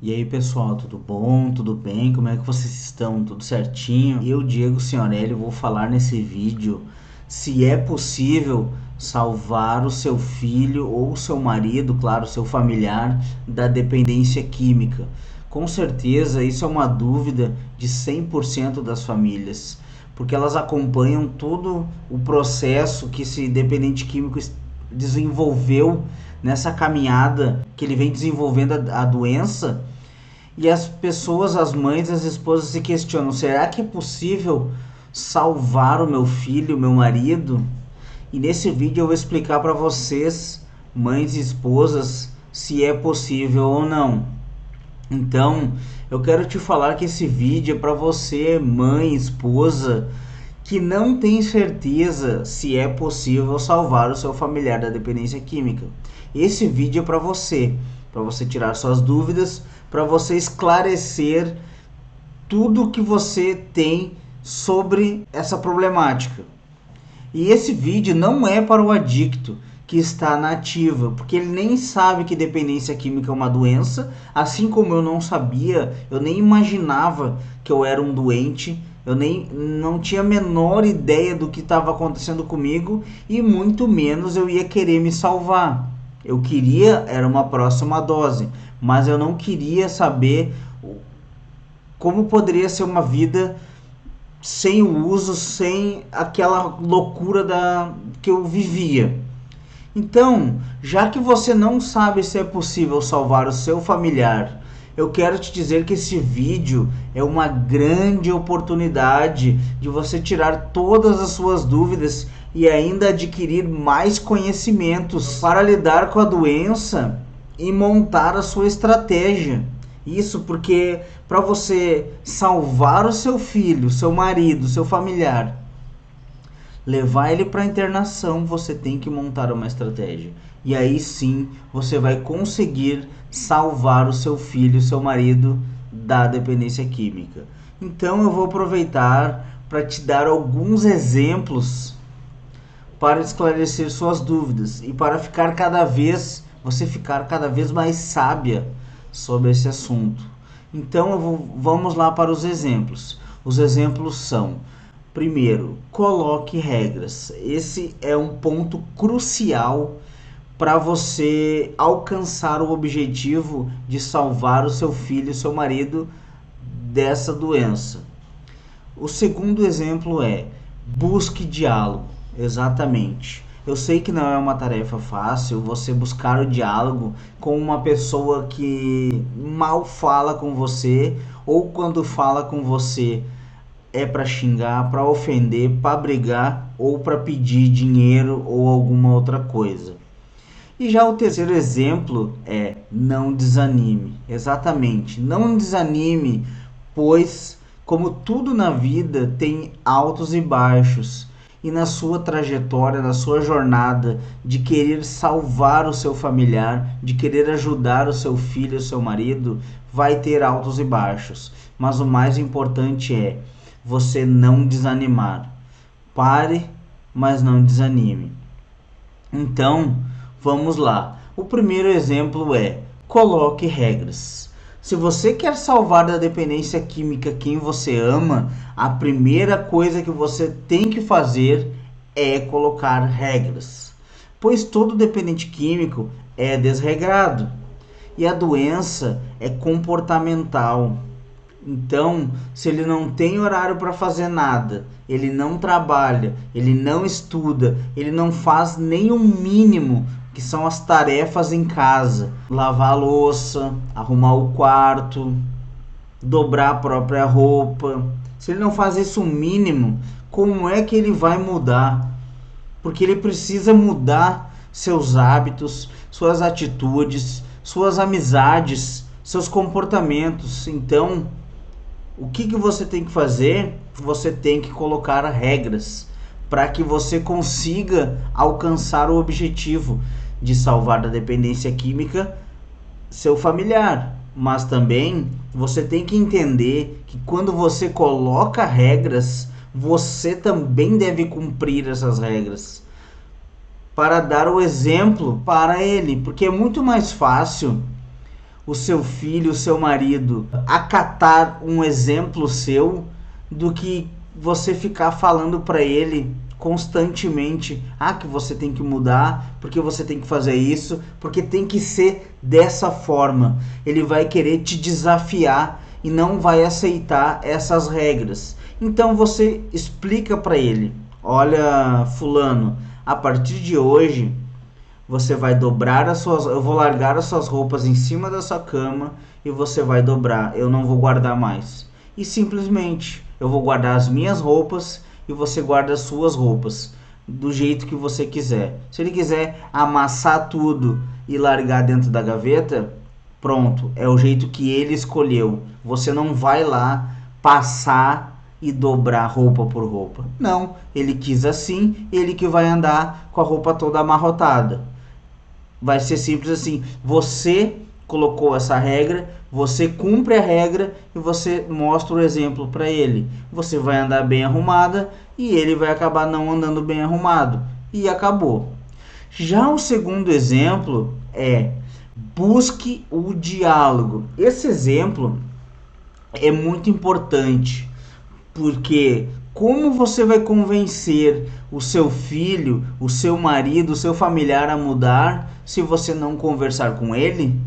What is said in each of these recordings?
E aí pessoal, tudo bom? Tudo bem? Como é que vocês estão? Tudo certinho? Eu, Diego Signorelli, vou falar nesse vídeo se é possível salvar o seu filho ou o seu marido, claro, seu familiar, da dependência química. Com certeza isso é uma dúvida de 100% das famílias, porque elas acompanham todo o processo que esse dependente químico desenvolveu nessa caminhada que ele vem desenvolvendo a doença. E as pessoas, as mães, as esposas se questionam: será que é possível salvar o meu filho, o meu marido? E nesse vídeo eu vou explicar para vocês, mães e esposas, se é possível ou não. Então, eu quero te falar que esse vídeo é para você, mãe, esposa, que não tem certeza se é possível salvar o seu familiar da dependência química. Esse vídeo é para você tirar suas dúvidas, para você esclarecer tudo que você tem sobre essa problemática. E esse vídeo não é para o adicto que está na ativa, porque ele nem sabe que dependência química é uma doença, assim como eu não sabia, eu nem imaginava que eu era um doente, não tinha a menor ideia do que estava acontecendo comigo e muito menos eu ia querer me salvar. Eu queria, era uma próxima dose, mas eu não queria saber como poderia ser uma vida sem o uso, sem aquela loucura que eu vivia. Então, já que você não sabe se é possível salvar o seu familiar, eu quero te dizer que esse vídeo é uma grande oportunidade de você tirar todas as suas dúvidas e ainda adquirir mais conhecimentos para lidar com a doença e montar a sua estratégia. Isso porque para você salvar o seu filho, seu marido, seu familiar, levar ele para internação, você tem que montar uma estratégia. E aí sim, você vai conseguir salvar o seu filho, seu marido da dependência química. Então eu vou aproveitar para te dar alguns exemplos para esclarecer suas dúvidas e para você ficar cada vez mais sábia sobre esse assunto. Então vamos lá para os exemplos. Os exemplos são: primeiro, coloque regras. Esse é um ponto crucial para você alcançar o objetivo de salvar o seu filho, seu marido dessa doença. O segundo exemplo é: busque diálogo. Exatamente. Eu sei que não é uma tarefa fácil você buscar o diálogo com uma pessoa que mal fala com você, ou quando fala com você é para xingar, para ofender, para brigar ou para pedir dinheiro ou alguma outra coisa. E já o terceiro exemplo é: não desanime. Exatamente, não desanime, pois como tudo na vida tem altos e baixos. E na sua trajetória, na sua jornada de querer salvar o seu familiar, de querer ajudar o seu filho, o seu marido, vai ter altos e baixos. Mas o mais importante é você não desanimar. Pare, mas não desanime. Então, vamos lá. O primeiro exemplo é: coloque regras. Se você quer salvar da dependência química quem você ama, a primeira coisa que você tem que fazer é colocar regras. Pois todo dependente químico é desregrado e a doença é comportamental. Então, se ele não tem horário para fazer nada, ele não trabalha, ele não estuda, ele não faz nem o mínimo que são as tarefas em casa: lavar a louça, arrumar o quarto, dobrar a própria roupa. Se ele não faz isso o mínimo, como é que ele vai mudar? Porque ele precisa mudar seus hábitos, suas atitudes, suas amizades, seus comportamentos. Então, o que você tem que fazer? Você tem que colocar regras para que você consiga alcançar o objetivo de salvar da dependência química seu familiar. Mas também você tem que entender que quando você coloca regras, você também deve cumprir essas regras para dar o exemplo para ele, porque é muito mais fácil o seu filho, o seu marido acatar um exemplo seu do que você ficar falando para ele constantemente, que você tem que mudar, porque você tem que fazer isso, porque tem que ser dessa forma. Ele vai querer te desafiar e não vai aceitar essas regras. Então você explica para ele: olha, fulano, a partir de hoje você vai dobrar eu vou largar as suas roupas em cima da sua cama e você vai dobrar, eu não vou guardar mais. E simplesmente eu vou guardar as minhas roupas e você guarda as suas roupas do jeito que você quiser. Se ele quiser amassar tudo e largar dentro da gaveta, pronto, é o jeito que ele escolheu. Você não vai lá passar e dobrar roupa por roupa. Não, ele quis assim, ele que vai andar com a roupa toda amarrotada. Vai ser simples assim: você colocou essa regra, você cumpre a regra e você mostra o exemplo para ele. Você vai andar bem arrumada e ele vai acabar não andando bem arrumado. E acabou. Já o segundo exemplo é: busque o diálogo. Esse exemplo é muito importante, porque como você vai convencer o seu filho, o seu marido, o seu familiar a mudar se você não conversar com ele?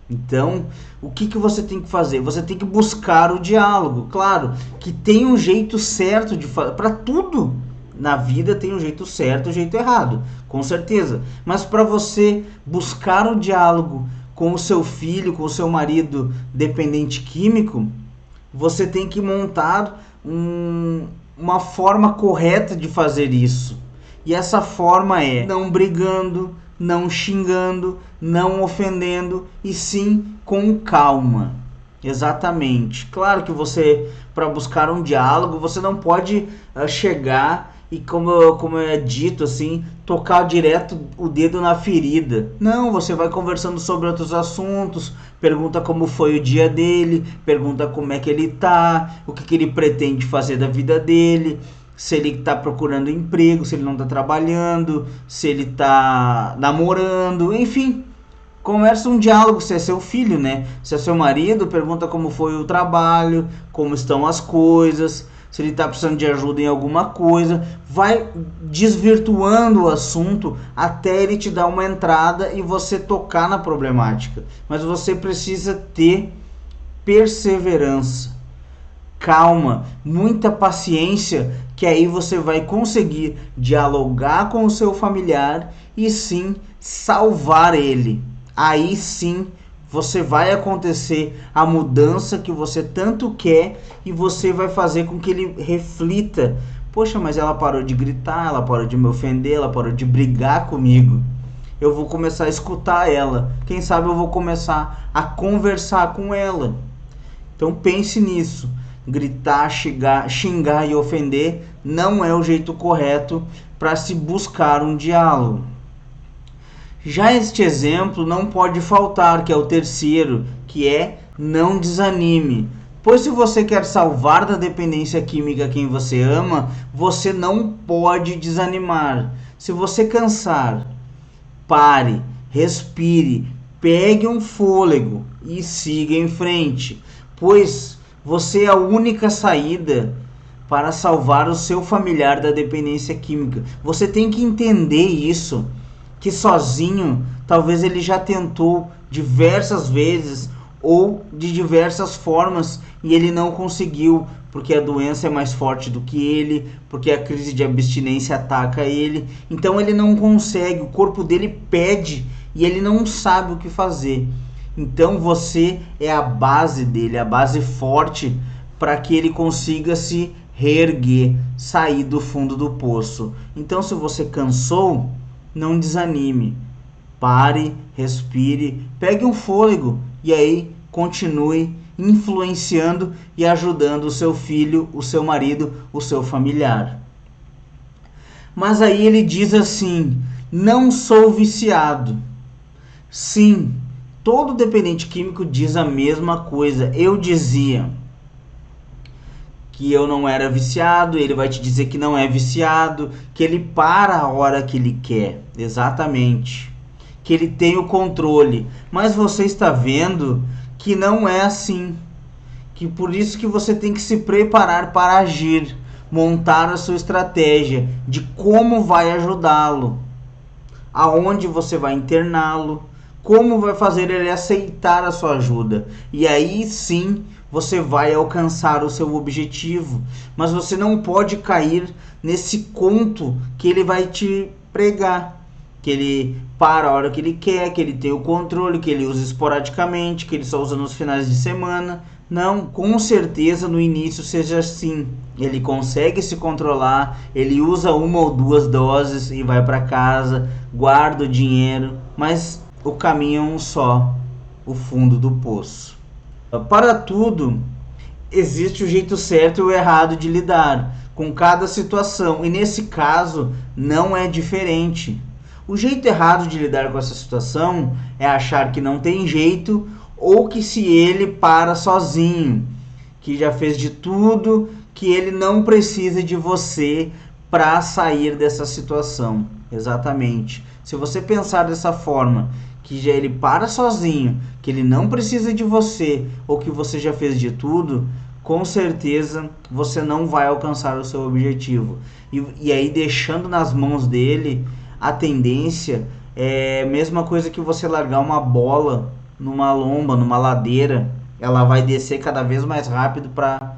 Então, o que você tem que fazer? Você tem que buscar o diálogo. Claro que tem um jeito certo de fazer. Para tudo na vida tem um jeito certo e um jeito errado, com certeza. Mas para você buscar o diálogo com o seu filho, com o seu marido dependente químico, você tem que montar uma forma correta de fazer isso. E essa forma é não brigando, não xingando, não ofendendo, e sim com calma. Exatamente. Claro que você, para buscar um diálogo, você não pode chegar e, como é dito assim, tocar direto o dedo na ferida. Não, você vai conversando sobre outros assuntos, pergunta como foi o dia dele, pergunta como é que ele tá, o que ele pretende fazer da vida dele, se ele está procurando emprego, se ele não está trabalhando, se ele está namorando, enfim. Conversa um diálogo. Se é seu filho, né? Se é seu marido, pergunta como foi o trabalho, como estão as coisas, se ele está precisando de ajuda em alguma coisa. Vai desvirtuando o assunto até ele te dar uma entrada e você tocar na problemática. Mas você precisa ter perseverança, calma, muita paciência, que aí você vai conseguir dialogar com o seu familiar e sim salvar ele. Aí sim você vai acontecer a mudança que você tanto quer e você vai fazer com que ele reflita: poxa, mas ela parou de gritar, ela parou de me ofender, ela parou de brigar comigo. Eu vou começar a escutar ela. Quem sabe eu vou começar a conversar com ela. Então pense nisso. Gritar, xingar e ofender não é o jeito correto para se buscar um diálogo. Já este exemplo não pode faltar, que é o terceiro, que é: não desanime. Pois se você quer salvar da dependência química quem você ama, você não pode desanimar. Se você cansar, pare, respire, pegue um fôlego e siga em frente, pois você é a única saída para salvar o seu familiar da dependência química. Você tem que entender isso, que sozinho talvez ele já tentou diversas vezes ou de diversas formas e ele não conseguiu, porque a doença é mais forte do que ele, porque a crise de abstinência ataca ele. Então ele não consegue, o corpo dele pede e ele não sabe o que fazer. Então você é a base dele, a base forte para que ele consiga se reerguer, sair do fundo do poço. Então se você cansou, não desanime. Pare, respire, pegue um fôlego e aí continue influenciando e ajudando o seu filho, o seu marido, o seu familiar. Mas aí ele diz assim: não sou viciado. Sim, todo dependente químico diz a mesma coisa. Eu dizia que eu não era viciado, ele vai te dizer que não é viciado, que ele para a hora que ele quer. Exatamente. que ele tem o controle. Mas você está vendo que não é assim. Que por isso que você tem que se preparar para agir, montar a sua estratégia de como vai ajudá-lo, aonde você vai interná-lo, como vai fazer ele aceitar a sua ajuda. E aí sim você vai alcançar o seu objetivo. Mas você não pode cair nesse conto que ele vai te pregar, que ele para a hora que ele quer, que ele tem o controle, que ele usa esporadicamente, que ele só usa nos finais de semana. Não, com certeza no início seja assim. Ele consegue se controlar, ele usa 1 ou 2 doses e vai para casa, guarda o dinheiro, mas o caminho é um só, o fundo do poço. Para tudo, existe o jeito certo e o errado de lidar com cada situação, e nesse caso não é diferente. O jeito errado de lidar com essa situação é achar que não tem jeito, ou que se ele para sozinho, que já fez de tudo, que ele não precisa de você para sair dessa situação. Exatamente. Se você pensar dessa forma, que já ele para sozinho, que ele não precisa de você, ou que você já fez de tudo, com certeza você não vai alcançar o seu objetivo. E aí, deixando nas mãos dele, a tendência é a mesma coisa que você largar uma bola numa lomba, numa ladeira. Ela vai descer cada vez mais rápido para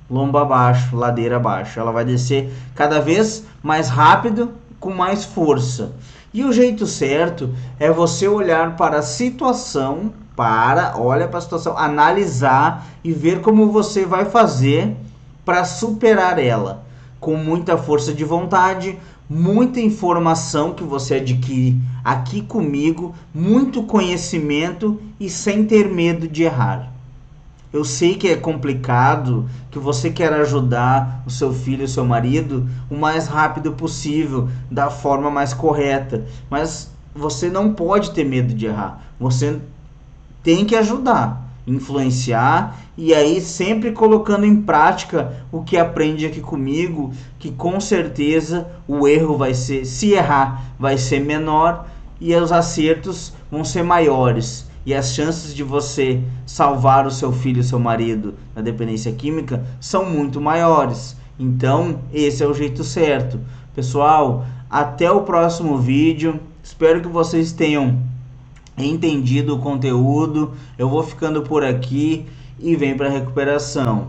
lomba abaixo, ladeira abaixo. Ela vai descer cada vez mais rápido, com mais força. E o jeito certo é você olhar para a situação, olha para a situação, analisar e ver como você vai fazer para superar ela. Com muita força de vontade, muita informação que você adquire aqui comigo, muito conhecimento e sem ter medo de errar. Eu sei que é complicado, que você quer ajudar o seu filho, o seu marido, o mais rápido possível, da forma mais correta, mas você não pode ter medo de errar. Você tem que ajudar, influenciar, e aí sempre colocando em prática o que aprende aqui comigo, que com certeza o erro vai ser, se errar, vai ser menor e os acertos vão ser maiores. E as chances de você salvar o seu filho, o seu marido da dependência química são muito maiores. Então, esse é o jeito certo. Pessoal, até o próximo vídeo. Espero que vocês tenham entendido o conteúdo. Eu vou ficando por aqui e vem para a recuperação.